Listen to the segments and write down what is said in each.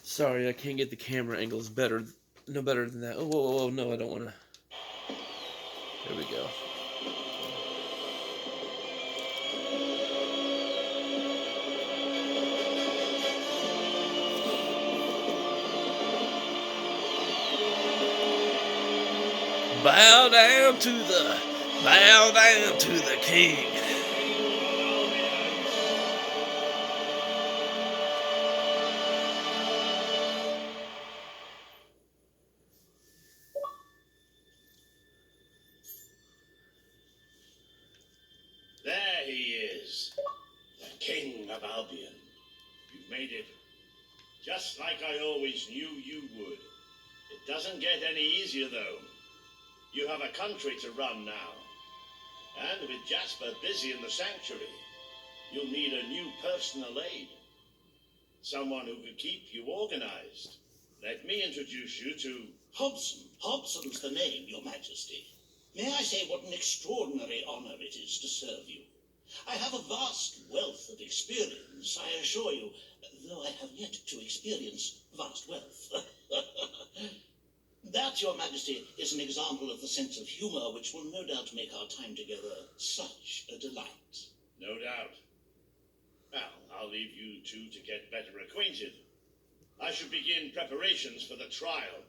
Sorry, I can't get the camera angles better. No better than that. Oh, whoa, whoa, whoa, no, I don't want to. There we go. Bow down to the, bow down to the king. There he is, the King of Albion. You've made it just like I always knew you would. It doesn't get any easier, though. You have a country to run now. And with Jasper busy in the sanctuary, you'll need a new personal aide. Someone who can keep you organized. Let me introduce you to Hobson. Hobson's the name, Your Majesty. May I say what an extraordinary honor it is to serve you? I have a vast wealth of experience, I assure you, though I have yet to experience vast wealth. That, Your Majesty, is an example of the sense of humor which will no doubt make our time together such a delight. No doubt. Well, I'll leave you two to get better acquainted. I should begin preparations for the trial.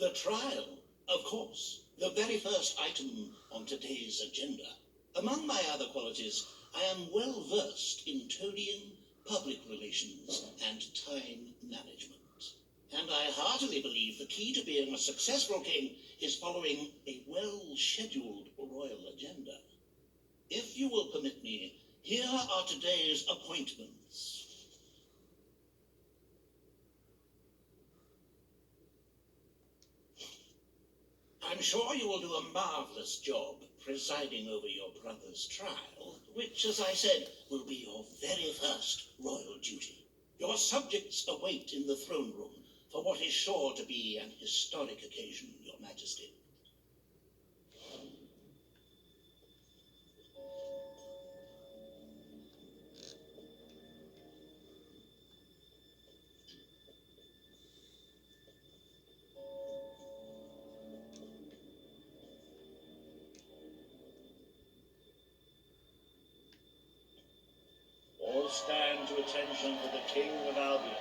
The trial, of course, the very first item on today's agenda. Among my other qualities, I am well versed in toadying, public relations, and time management. And I heartily believe the key to being a successful king is following a well-scheduled royal agenda. If you will permit me, here are today's appointments. I'm sure you will do a marvelous job presiding over your brother's trial, which, as I said, will be your very first royal duty. Your subjects await in the throne room for what is sure to be an historic occasion, Your Majesty. All stand to attention for the King of Albion.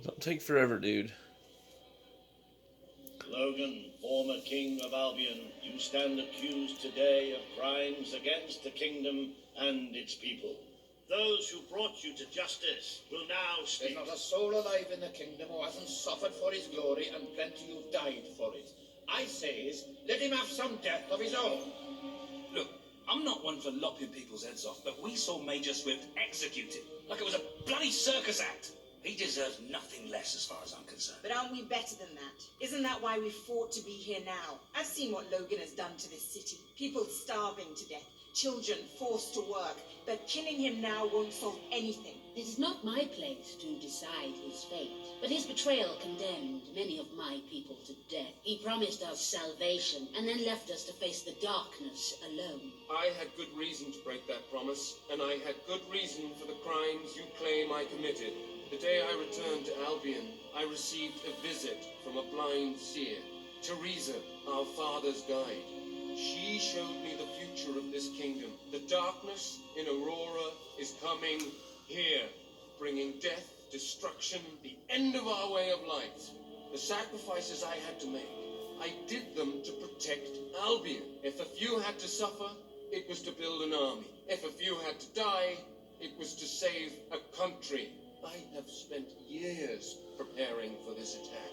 Don't take forever, dude. Logan, former King of Albion, you stand accused today of crimes against the kingdom and its people. Those who brought you to justice will now speak. There's not a soul alive in the kingdom who hasn't suffered for his glory, and plenty who've died for it. I says, let him have some death of his own. Look, I'm not one for lopping people's heads off, but we saw Major Swift executed like it was a bloody circus act. He deserves nothing less as far as I'm concerned. But aren't we better than that? Isn't that why we fought to be here now? I've seen what Logan has done to this city. People starving to death, children forced to work. But killing him now won't solve anything. It is not my place to decide his fate, but his betrayal condemned many of my people to death. He promised us salvation and then left us to face the darkness alone. I had good reason to break that promise, and I had good reason for the crimes you claim I committed. The day I returned to Albion, I received a visit from a blind seer, Teresa, our father's guide. She showed me the future of this kingdom. The darkness in Aurora is coming here, bringing death, destruction, the end of our way of life. The sacrifices I had to make, I did them to protect Albion. If a few had to suffer, it was to build an army. If a few had to die, it was to save a country. I have spent years preparing for this attack.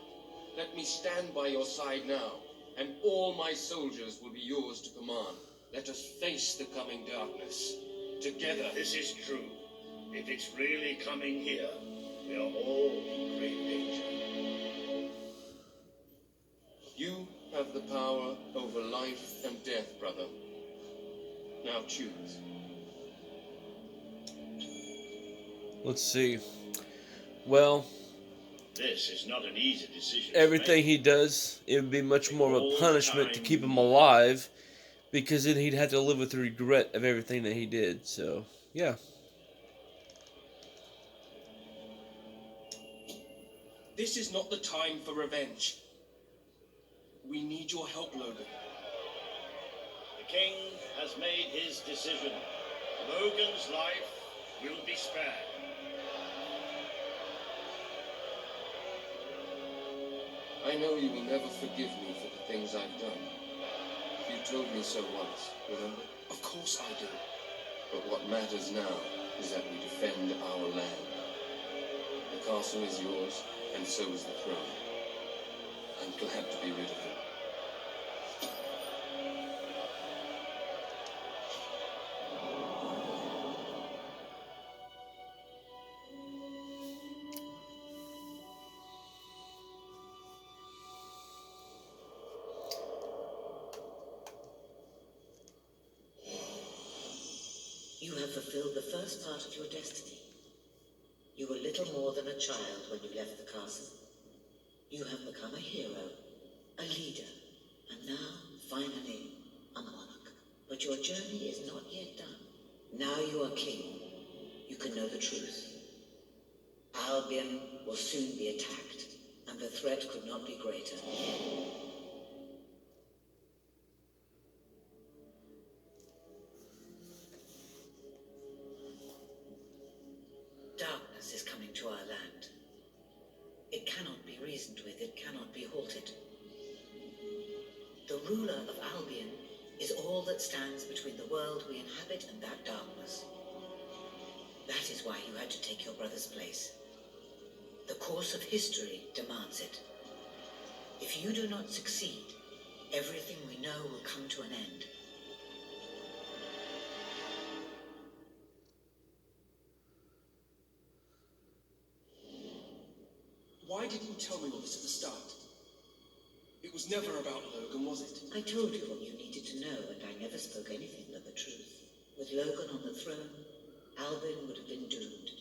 Let me stand by your side now, and all my soldiers will be yours to command. Let us face the coming darkness together. This is true. If it's really coming here, we are all in great danger. You have the power over life and death, brother. Now choose. Let's see. Well, this is not an easy decision. Everything he does, it would be much more of a punishment to keep him alive. because then he'd have to live with the regret of everything that he did. So, yeah. This is not the time for revenge. We need your help, Logan. The king has made his decision. Logan's life will be spared. I know you will never forgive me for the things I've done. You told me so once, remember? Of course I do. But what matters now is that we defend our land. The castle is yours, and so is the throne. I'm glad to be rid of it. You have fulfilled the first part of your destiny. You were little more than a child when you left the castle. You have become a hero, a leader, and now, finally, a monarch. But your journey is not yet done. Now you are king. You can know the truth. Albion will soon be attacked, and the threat could not be greater. Darkness is coming to our land. It cannot be reasoned with, it cannot be halted. The ruler of Albion is all that stands between the world we inhabit and that darkness. That is why you had to take your brother's place. The course of history demands it. If you do not succeed, everything we know will come to an end. Why didn't you tell me all this at the start? It was never about Logan, was it? I told you what you needed to know, and I never spoke anything but the truth. With Logan on the throne, Albion would have been doomed.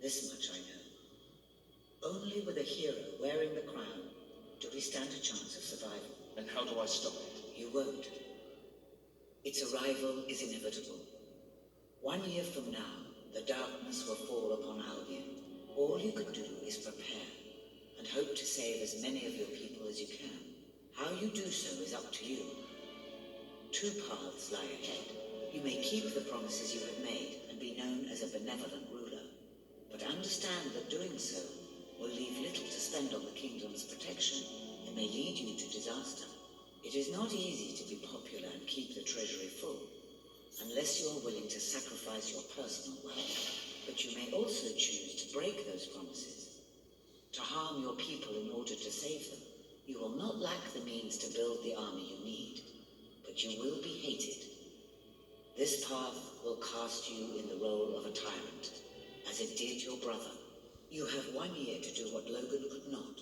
This much I know. Only with a hero wearing the crown do we stand a chance of survival. And how do I stop it? You won't. Its arrival is inevitable. 1 year from now, the darkness will fall upon Albion. All you can do is prepare, and hope to save as many of your people as you can. How you do so is up to you. 2 paths lie ahead. You may keep the promises you have made and be known as a benevolent ruler, but understand that doing so will leave little to spend on the kingdom's protection and may lead you to disaster. It is not easy to be popular and keep the treasury full, unless you are willing to sacrifice your personal wealth. But you may also choose to break those promises, to harm your people in order to save them. You will not lack the means to build the army you need, but you will be hated. This path will cast you in the role of a tyrant, as it did your brother. You have 1 year to do what Logan could not.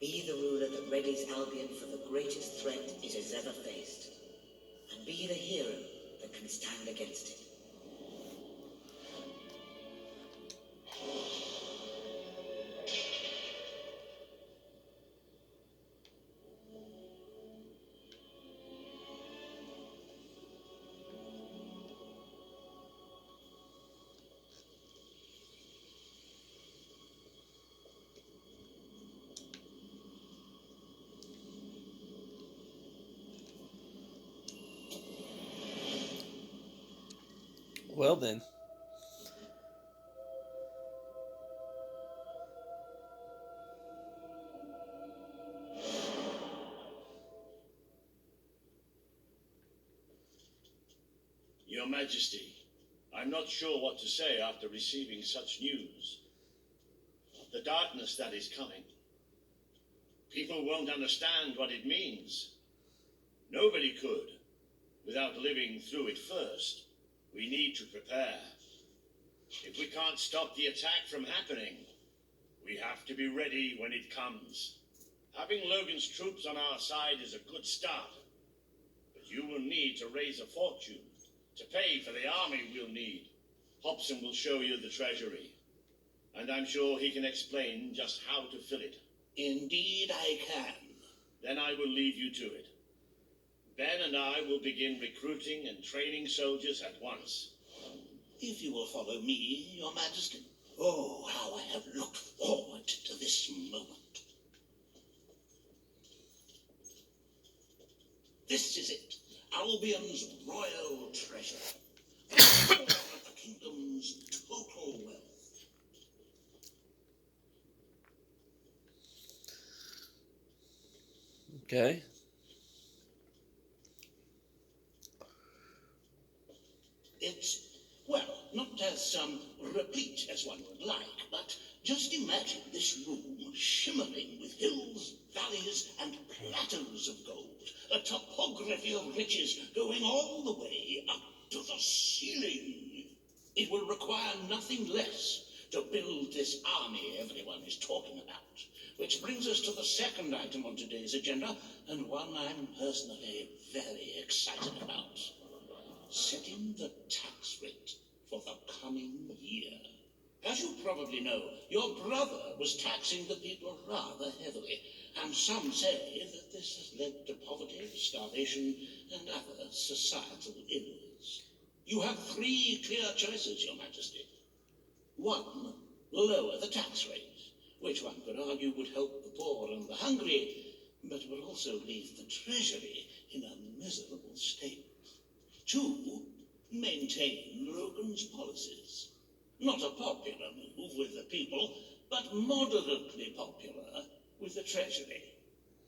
Be the ruler that readies Albion for the greatest threat it has ever faced, and be the hero that can stand against it. Well, then. Your Majesty, I'm not sure what to say after receiving such news. The darkness that is coming. People won't understand what it means. Nobody could, without living through it first. We need to prepare. If we can't stop the attack from happening, we have to be ready when it comes. Having Logan's troops on our side is a good start, but you will need to raise a fortune to pay for the army we'll need. Hobson will show you the treasury, and I'm sure he can explain just how to fill it. Indeed I can. Then I will leave you to it. Ben and I will begin recruiting and training soldiers at once. If you will follow me, Your Majesty. Oh, how I have looked forward to this moment. This is it, Albion's royal treasure. All of the kingdom's total wealth. Okay. It's, well, not as replete as one would like, but just imagine this room shimmering with hills, valleys, and plateaus of gold. A topography of riches going all the way up to the ceiling. It will require nothing less to build this army everyone is talking about. Which brings us to the second item on today's agenda, and one I'm personally very excited about. Setting the tax rate for the coming year. As you probably know, your brother was taxing the people rather heavily, and some say that this has led to poverty, starvation, and other societal ills. You have three clear choices, Your Majesty. One, lower the tax rate, which one could argue would help the poor and the hungry, but would also leave the treasury in a miserable state. Two, maintain Logan's policies. Not a popular move with the people, but moderately popular with the Treasury.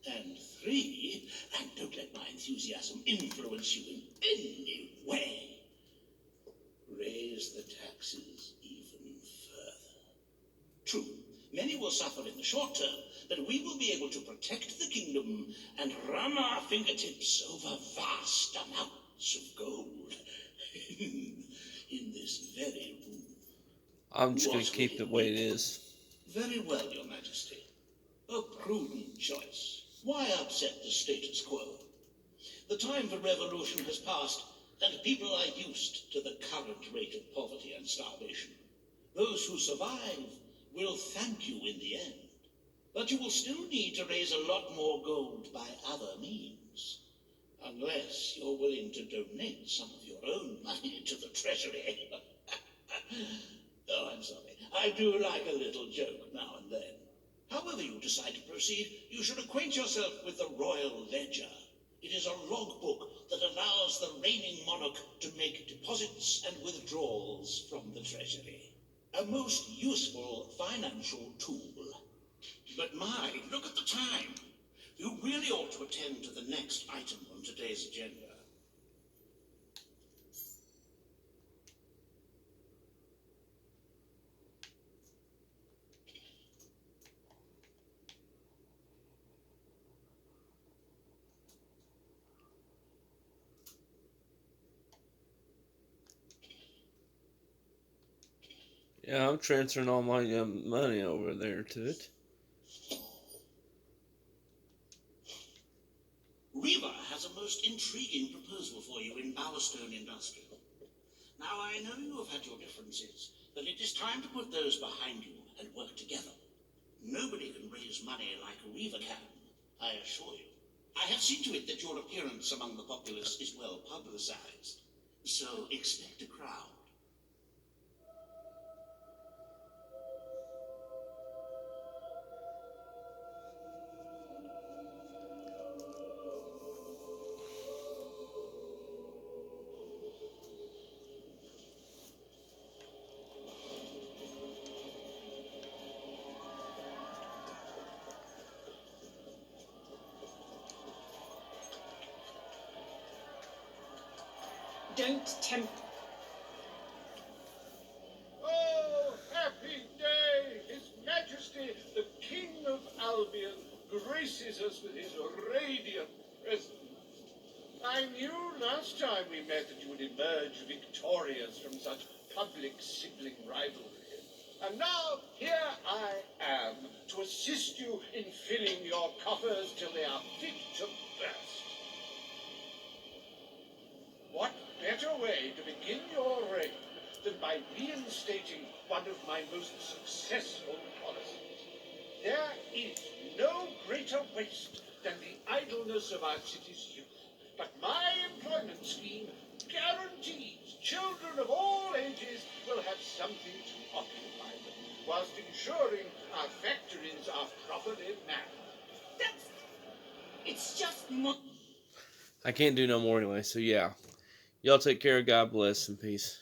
And three, and don't let my enthusiasm influence you in any way, raise the taxes even further. True, many will suffer in the short term, but we will be able to protect the kingdom and run our fingertips over vast amounts of gold in this very room. I'm just going to keep it the way it is. Very well, Your Majesty. A prudent choice. Why upset the status quo? The time for revolution has passed, and people are used to the current rate of poverty and starvation. Those who survive will thank you in the end. But you will still need to raise a lot more gold by other means. Unless you're willing to donate some of your own money to the Treasury. Oh, I'm sorry. I do like a little joke now and then. However you decide to proceed, you should acquaint yourself with the Royal Ledger. It is a logbook that allows the reigning monarch to make deposits and withdrawals from the Treasury. A most useful financial tool. But my, look at the time. You really ought to attend to the next item on today's agenda. Yeah, I'm transferring all my money over there to it. Reva has a most intriguing proposal for you in Bowerstone Industrial. Now, I know you have had your differences, but it is time to put those behind you and work together. Nobody can raise money like Reva can, I assure you. I have seen to it that your appearance among the populace is well publicized, so expect a crowd. Don't tempt. Oh, happy day! His Majesty, the King of Albion, graces us with his radiant presence. I knew last time we met that you would emerge victorious from such public sibling rivalry. And now, here I am to assist you in filling your coffers till they are fit to burst. What better way to begin your reign than by reinstating one of my most successful policies? There is no greater waste than the idleness of our city's youth. But my employment scheme guarantees children of all ages will have something to occupy them, whilst ensuring our factories are properly manned. It's just more. I can't do no more anyway, so yeah. Y'all take care. God bless and peace.